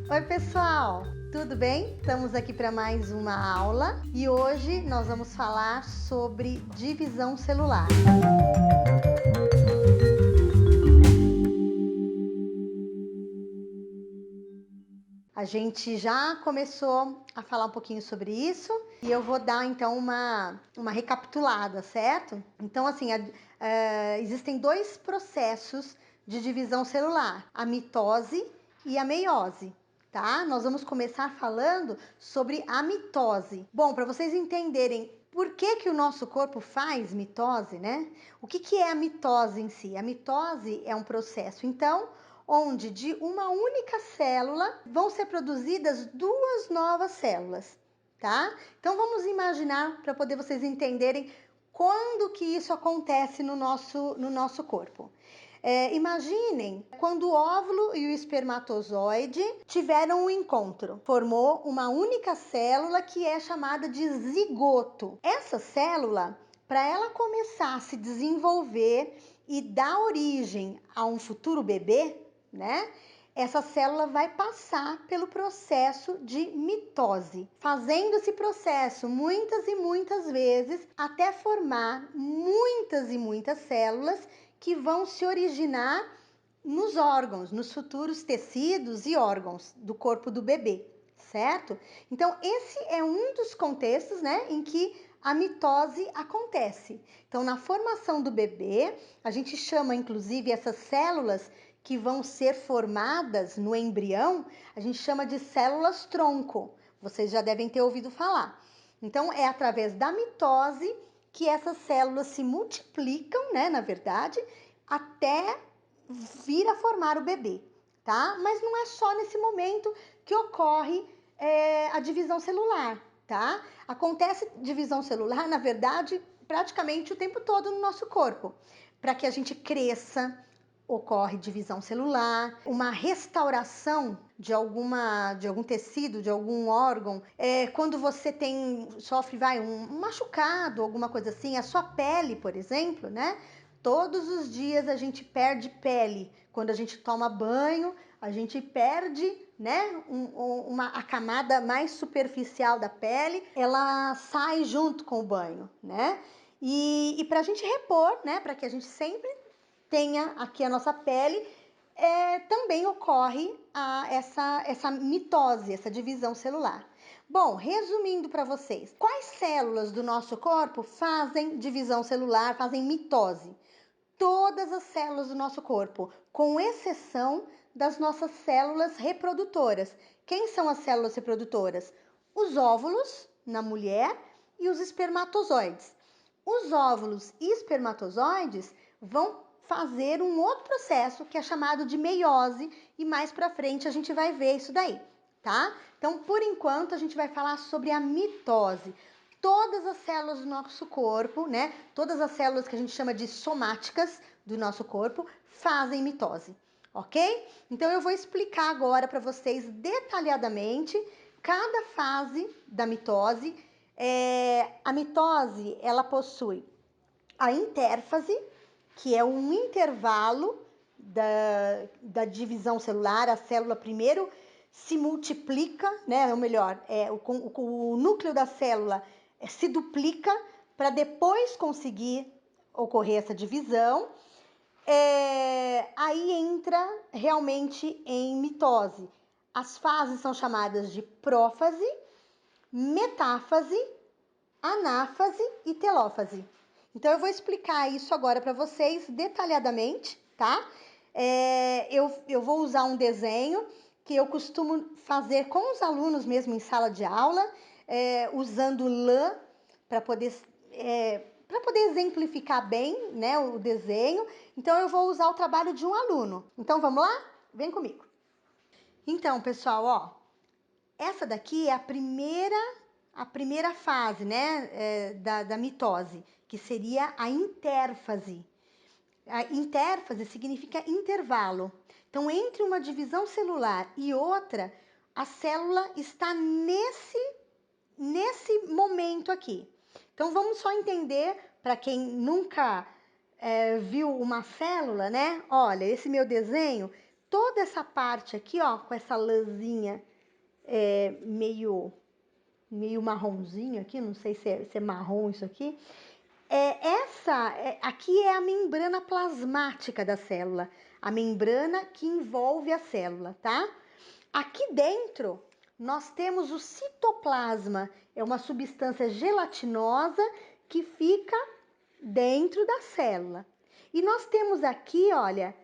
Oi, pessoal! Tudo bem? Estamos aqui para mais uma aula e hoje nós vamos falar sobre divisão celular. A gente já começou a falar um pouquinho sobre isso e eu vou dar então uma recapitulada, certo? Então, assim, existem dois processos de divisão celular: a mitose e a meiose. Tá? Nós vamos começar falando sobre a mitose. Bom, para vocês entenderem por que o nosso corpo faz mitose, né? O que é a mitose em si? A mitose é um processo, então, onde de uma única célula vão ser produzidas duas novas células, tá? Então vamos imaginar, para poder vocês entenderem quando que isso acontece no nosso corpo. Imaginem quando o óvulo e o espermatozoide tiveram um encontro, formou uma única célula que é chamada de zigoto. Essa célula, para ela começar a se desenvolver e dar origem a um futuro bebê, né? Essa célula vai passar pelo processo de mitose, fazendo esse processo muitas e muitas vezes até formar muitas e muitas células que vão se originar nos órgãos, nos futuros tecidos e órgãos do corpo do bebê, certo? Então, esse é um dos contextos, né, em que a mitose acontece. Então, na formação do bebê, a gente chama, inclusive, essas células que vão ser formadas no embrião, a gente chama de células tronco. Vocês já devem ter ouvido falar. Então, é através da mitose que essas células se multiplicam, né, na verdade, até vir a formar o bebê, tá? Mas não é só nesse momento que ocorre a divisão celular, tá? Acontece divisão celular, na verdade, praticamente o tempo todo no nosso corpo. Para que a gente cresça, ocorre divisão celular, uma restauração de algum tecido, de algum órgão. Quando você sofre um machucado, alguma coisa assim, a sua pele, por exemplo, né? Todos os dias a gente perde pele. Quando a gente toma banho, a gente perde, né, a camada mais superficial da pele, ela sai junto com o banho, né? E para a gente repor, né, para que a gente sempre tenha aqui a nossa pele, também ocorre essa mitose, essa divisão celular. Bom, resumindo para vocês, quais células do nosso corpo fazem divisão celular, fazem mitose? Todas as células do nosso corpo, com exceção das nossas células reprodutoras. Quem são as células reprodutoras? Os óvulos na mulher e os espermatozoides. Os óvulos e espermatozoides vão fazer um outro processo que é chamado de meiose e mais para frente a gente vai ver isso daí, tá? Então, por enquanto, a gente vai falar sobre a mitose. Todas as células do nosso corpo, né? Todas as células que a gente chama de somáticas do nosso corpo fazem mitose, ok? Então eu vou explicar agora para vocês detalhadamente cada fase da mitose. A mitose, ela possui a intérfase, que é um intervalo da divisão celular. A célula primeiro se multiplica, né? Ou melhor, o núcleo da célula se duplica para depois conseguir ocorrer essa divisão. Aí entra realmente em mitose. As fases são chamadas de prófase, metáfase, anáfase e telófase. Então eu vou explicar isso agora para vocês detalhadamente, tá? Eu vou usar um desenho que eu costumo fazer com os alunos mesmo em sala de aula, usando lã para poder exemplificar bem, né, o desenho. Então eu vou usar o trabalho de um aluno. Então vamos lá? Vem comigo. Então, pessoal, ó, essa daqui é a primeira fase, né, da mitose, que seria a intérfase. A intérfase significa intervalo. Então, entre uma divisão celular e outra, a célula está nesse momento aqui. Então, vamos só entender, para quem nunca viu uma célula, né? Olha, esse meu desenho toda essa parte aqui, ó, com essa lãzinha meio marronzinho aqui, não sei se é marrom isso aqui. Aqui é a membrana plasmática da célula, a membrana que envolve a célula, tá? Aqui dentro nós temos o citoplasma, é uma substância gelatinosa que fica dentro da célula. E nós temos aqui, olha,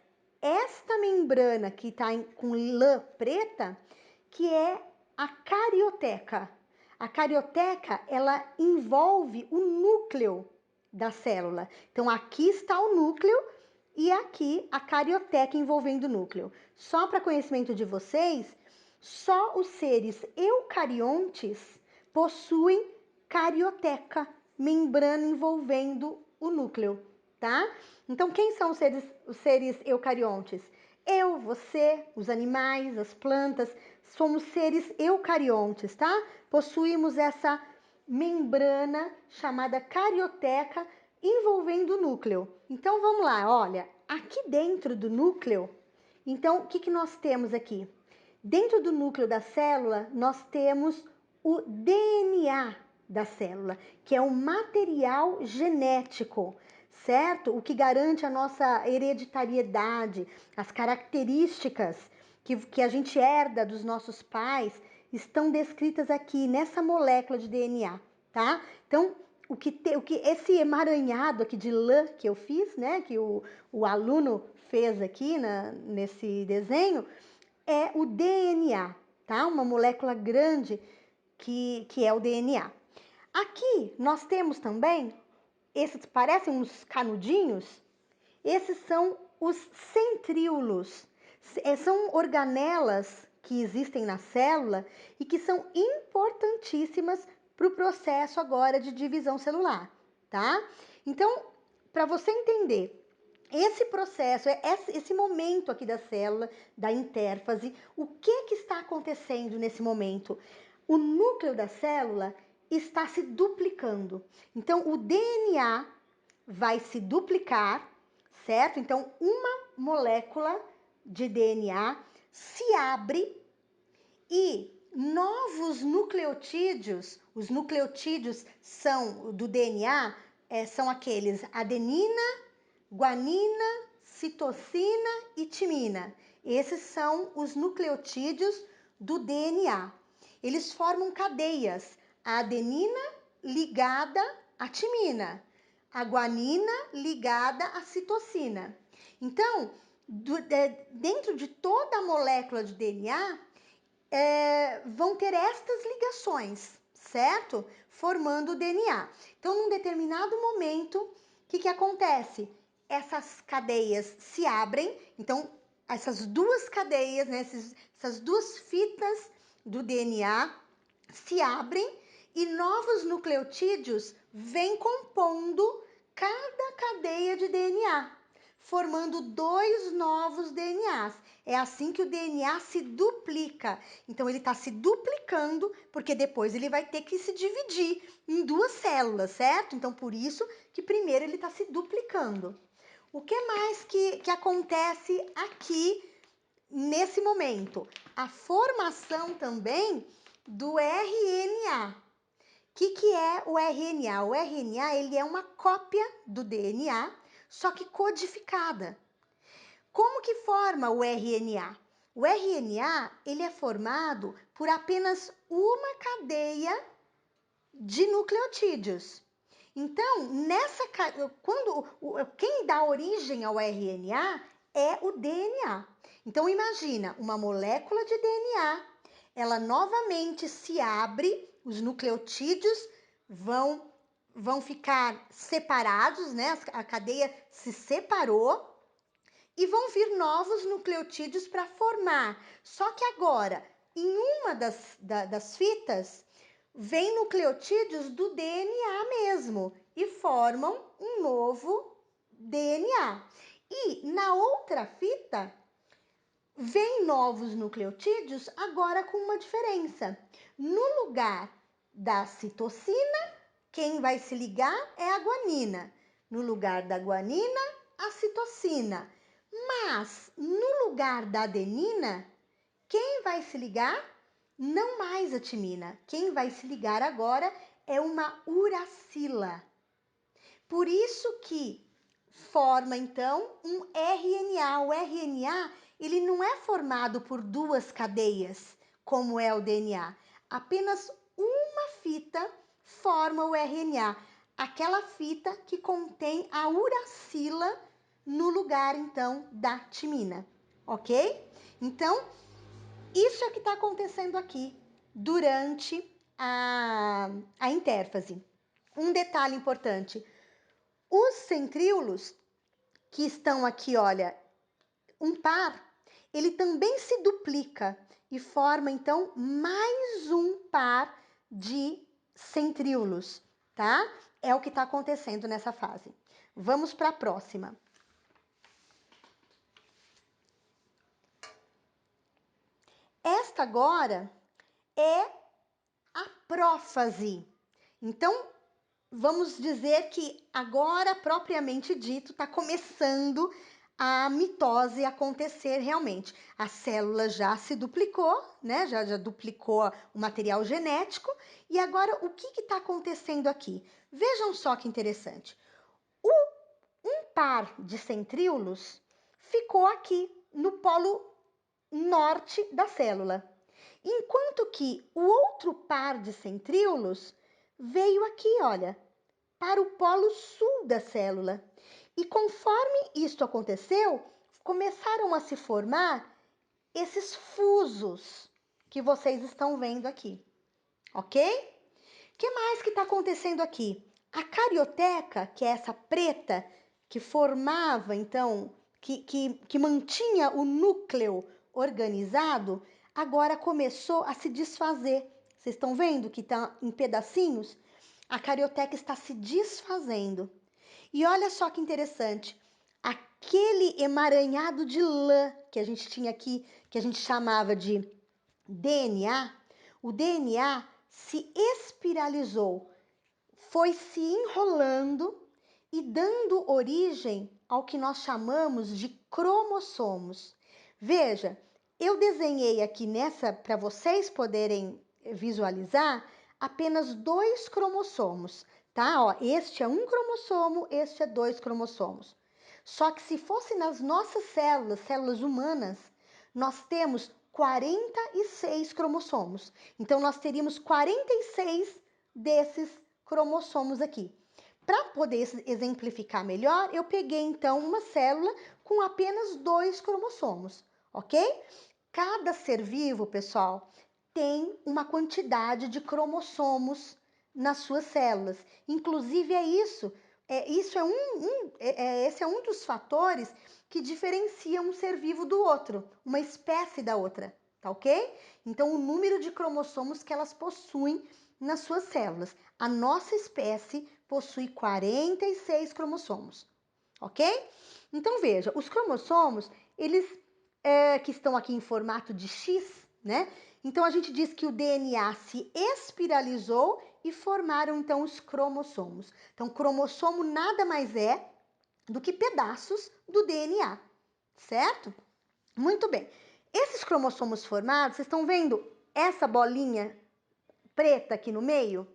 esta membrana que está com lã preta, que é a carioteca. A carioteca, ela envolve o núcleo da célula. Então, aqui está o núcleo e aqui a carioteca envolvendo o núcleo. Só para conhecimento de vocês, só os seres eucariontes possuem carioteca, membrana envolvendo o núcleo, tá? Então, quem são os seres eucariontes? Eu, você, os animais, as plantas, somos seres eucariontes, tá? Possuímos essa membrana chamada carioteca envolvendo o núcleo. Então, vamos lá, olha, aqui dentro do núcleo, então, o que nós temos aqui? Dentro do núcleo da célula, nós temos o DNA da célula, que é o material genético, certo? O que garante a nossa hereditariedade, as características que a gente herda dos nossos pais estão descritas aqui nessa molécula de DNA, tá? Então, esse emaranhado aqui de lã que eu fiz, né? Que o aluno fez aqui nesse desenho, é o DNA, tá? Uma molécula grande que é o DNA. Aqui nós temos também, esses parecem uns canudinhos, esses são os centríolos. São organelas que existem na célula e que são importantíssimas para o processo agora de divisão celular, tá? Então, para você entender esse processo, esse momento aqui da célula, da intérfase, o que está acontecendo nesse momento? O núcleo da célula está se duplicando. Então, o DNA vai se duplicar, certo? Então, uma molécula de DNA se abre e novos nucleotídeos, os nucleotídeos do DNA, são aqueles adenina, guanina, citosina e timina. Esses são os nucleotídeos do DNA. Eles formam cadeias. A adenina ligada à timina, a guanina ligada à citosina. Então, dentro de toda a molécula de DNA, vão ter estas ligações, certo? Formando o DNA. Então, num determinado momento, o que acontece? Essas cadeias se abrem, então essas duas cadeias, né, essas duas fitas do DNA se abrem e novos nucleotídeos vêm compondo cada cadeia de DNA, formando dois novos DNAs. É assim que o DNA se duplica. Então, ele está se duplicando, porque depois ele vai ter que se dividir em duas células, certo? Então, por isso que primeiro ele está se duplicando. O que mais que acontece aqui nesse momento? A formação também do RNA. O que é o RNA? O RNA ele é uma cópia do DNA, só que codificada. Como que forma o RNA? O RNA ele é formado por apenas uma cadeia de nucleotídeos. Então, quem dá origem ao RNA é o DNA. Então, imagina uma molécula de DNA, ela novamente se abre, os nucleotídeos vão ficar separados, né? A cadeia se separou e vão vir novos nucleotídeos para formar. Só que agora, em uma das fitas, vem nucleotídeos do DNA mesmo e formam um novo DNA. E na outra fita, vem novos nucleotídeos, agora com uma diferença. No lugar da citosina, quem vai se ligar é a guanina. No lugar da guanina, a citosina. Mas, no lugar da adenina, quem vai se ligar? Não mais a timina. Quem vai se ligar agora é uma uracila. Por isso que forma, então, um RNA. O RNA, ele não é formado por duas cadeias, como é o DNA. Apenas uma fita forma o RNA. Aquela fita que contém a uracila no lugar, então, da timina. Ok? Então, isso é o que está acontecendo aqui durante a intérfase. Um detalhe importante: os centríolos que estão aqui, olha, um par, ele também se duplica e forma então mais um par de centríolos, tá? É o que está acontecendo nessa fase. Vamos para a próxima. Esta agora é a prófase. Então, vamos dizer que agora, propriamente dito, está começando a mitose acontecer realmente. A célula já se duplicou, né? Já duplicou o material genético. E agora, o que está acontecendo aqui? Vejam só que interessante. Um par de centríolos ficou aqui no polo norte da célula, enquanto que o outro par de centríolos veio aqui, olha, para o polo sul da célula. E conforme isto aconteceu, começaram a se formar esses fusos que vocês estão vendo aqui, ok? O que mais que está acontecendo aqui? A carioteca, que é essa preta que formava, então, que mantinha o núcleo organizado, agora começou a se desfazer. Vocês estão vendo que está em pedacinhos? A carioteca está se desfazendo. E olha só que interessante, aquele emaranhado de lã que a gente tinha aqui, que a gente chamava de DNA, o DNA se espiralizou, foi se enrolando e dando origem ao que nós chamamos de cromossomos. Veja, eu desenhei aqui nessa para vocês poderem visualizar apenas dois cromossomos, tá? Ó, este é um cromossomo, este é dois cromossomos. Só que se fosse nas nossas células, células humanas, nós temos 46 cromossomos. Então, nós teríamos 46 desses cromossomos aqui. Para poder exemplificar melhor, eu peguei então uma célula com apenas dois cromossomos, ok? Cada ser vivo, pessoal, tem uma quantidade de cromossomos nas suas células. Inclusive esse é um dos fatores que diferencia um ser vivo do outro, uma espécie da outra, tá ok? Então, o número de cromossomos que elas possuem nas suas células. A nossa espécie possui 46 cromossomos, ok? Então, veja, os cromossomos, eles que estão aqui em formato de X, né? Então, a gente diz que o DNA se espiralizou e formaram, então, os cromossomos. Então, cromossomo nada mais é do que pedaços do DNA, certo? Muito bem. Esses cromossomos formados, vocês estão vendo essa bolinha preta aqui no meio?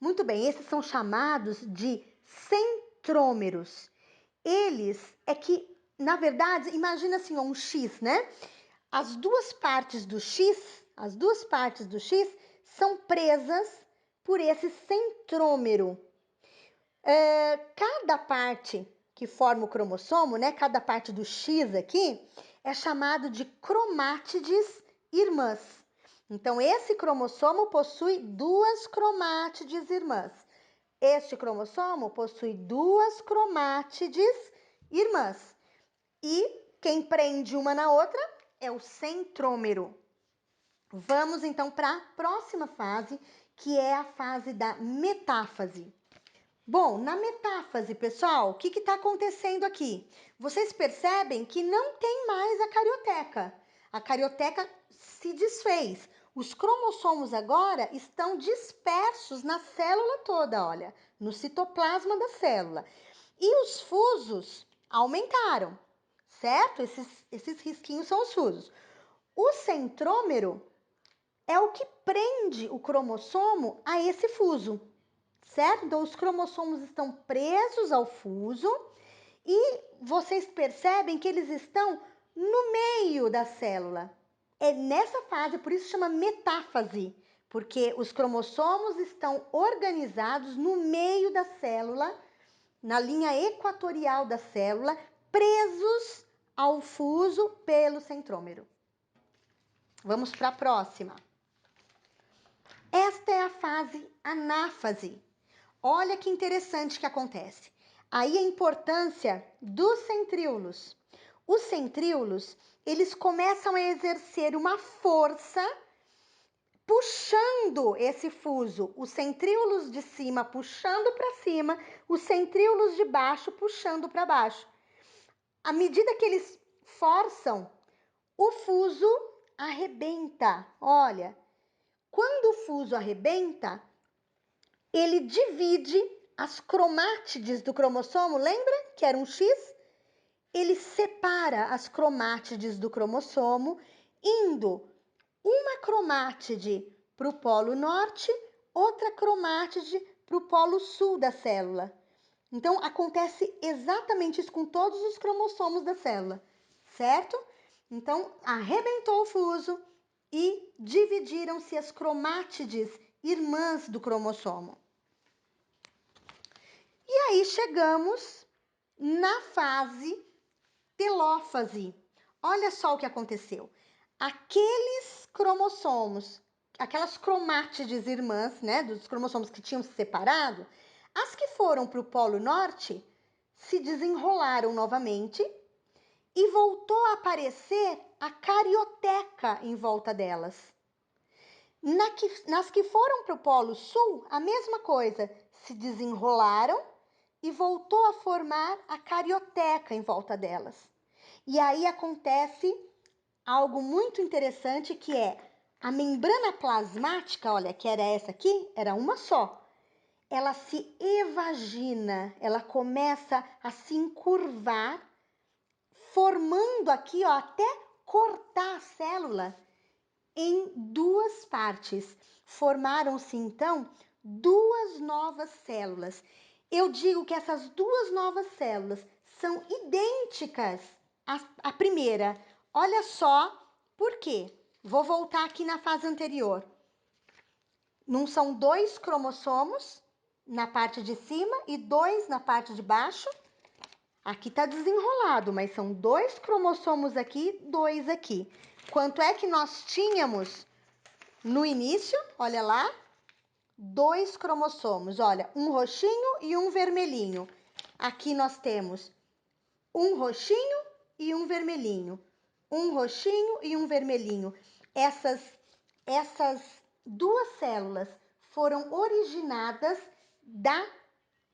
Muito bem, esses são chamados de centrômeros. Eles é que, na verdade, imagina assim, um X, né? As duas partes do X são presas por esse centrômero. Cada parte que forma o cromossomo, né? Cada parte do X aqui é chamado de cromátides irmãs. Então, esse cromossomo possui duas cromátides irmãs. Este cromossomo possui duas cromátides irmãs. E quem prende uma na outra é o centrômero. Vamos então para a próxima fase, que é a fase da metáfase. Bom, na metáfase, pessoal, o que está acontecendo aqui? Vocês percebem que não tem mais a carioteca. A carioteca se desfez. Os cromossomos agora estão dispersos na célula toda, olha, no citoplasma da célula. E os fusos aumentaram, certo? Esses risquinhos são os fusos. O centrômero é o que prende o cromossomo a esse fuso, certo? Então, os cromossomos estão presos ao fuso e vocês percebem que eles estão no meio da célula. É nessa fase, por isso chama metáfase, porque os cromossomos estão organizados no meio da célula, na linha equatorial da célula, presos ao fuso pelo centrômero. Vamos para a próxima. Esta é a fase anáfase. Olha que interessante que acontece. Aí a importância dos centríolos. Os centríolos, eles começam a exercer uma força puxando esse fuso. Os centríolos de cima puxando para cima, os centríolos de baixo puxando para baixo. À medida que eles forçam, o fuso arrebenta. Olha, quando o fuso arrebenta, ele divide as cromátides do cromossomo, lembra que era um X? Ele separa as cromátides do cromossomo, indo uma cromátide para o polo norte, outra cromátide para o polo sul da célula. Então, acontece exatamente isso com todos os cromossomos da célula, certo? Então, arrebentou o fuso e dividiram-se as cromátides irmãs do cromossomo. E aí chegamos na fase telófase. Olha só o que aconteceu. Aqueles cromossomos, aquelas cromátides irmãs, né, dos cromossomos que tinham se separado, as que foram para o polo norte se desenrolaram novamente e voltou a aparecer a carioteca em volta delas. Nas que foram para o polo sul, a mesma coisa, se desenrolaram e voltou a formar a carioteca em volta delas. E aí acontece algo muito interessante que é a membrana plasmática, olha, que era essa aqui, era uma só. Ela se evagina, ela começa a se encurvar, formando aqui, ó, até cortar a célula em duas partes. Formaram-se, então, duas novas células. Eu digo que essas duas novas células são idênticas à primeira. Olha só por quê. Vou voltar aqui na fase anterior. Não são dois cromossomos na parte de cima e dois na parte de baixo? Aqui está desenrolado, mas são dois cromossomos aqui, dois aqui. Quanto é que nós tínhamos no início? Olha lá. Dois cromossomos, olha, um roxinho e um vermelhinho. Aqui nós temos um roxinho e um vermelhinho. Um roxinho e um vermelhinho. Essas duas células foram originadas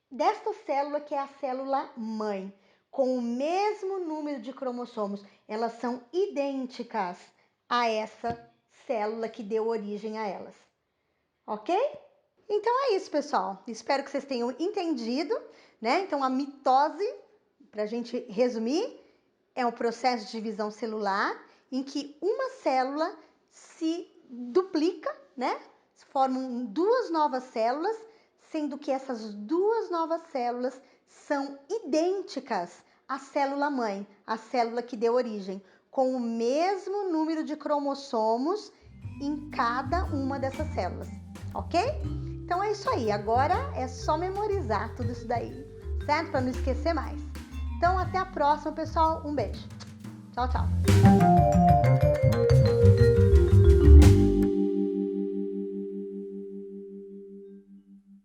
desta célula que é a célula mãe, com o mesmo número de cromossomos. Elas são idênticas a essa célula que deu origem a elas. Ok? Então é isso, pessoal. Espero que vocês tenham entendido, né? Então a mitose, para a gente resumir, é um processo de divisão celular em que uma célula se duplica, né? Formam duas novas células, sendo que essas duas novas células são idênticas à célula mãe, a célula que deu origem, com o mesmo número de cromossomos em cada uma dessas células, ok? Então é isso aí, agora é só memorizar tudo isso daí, certo? Para não esquecer mais. Então até a próxima, pessoal. Um beijo. Tchau, tchau.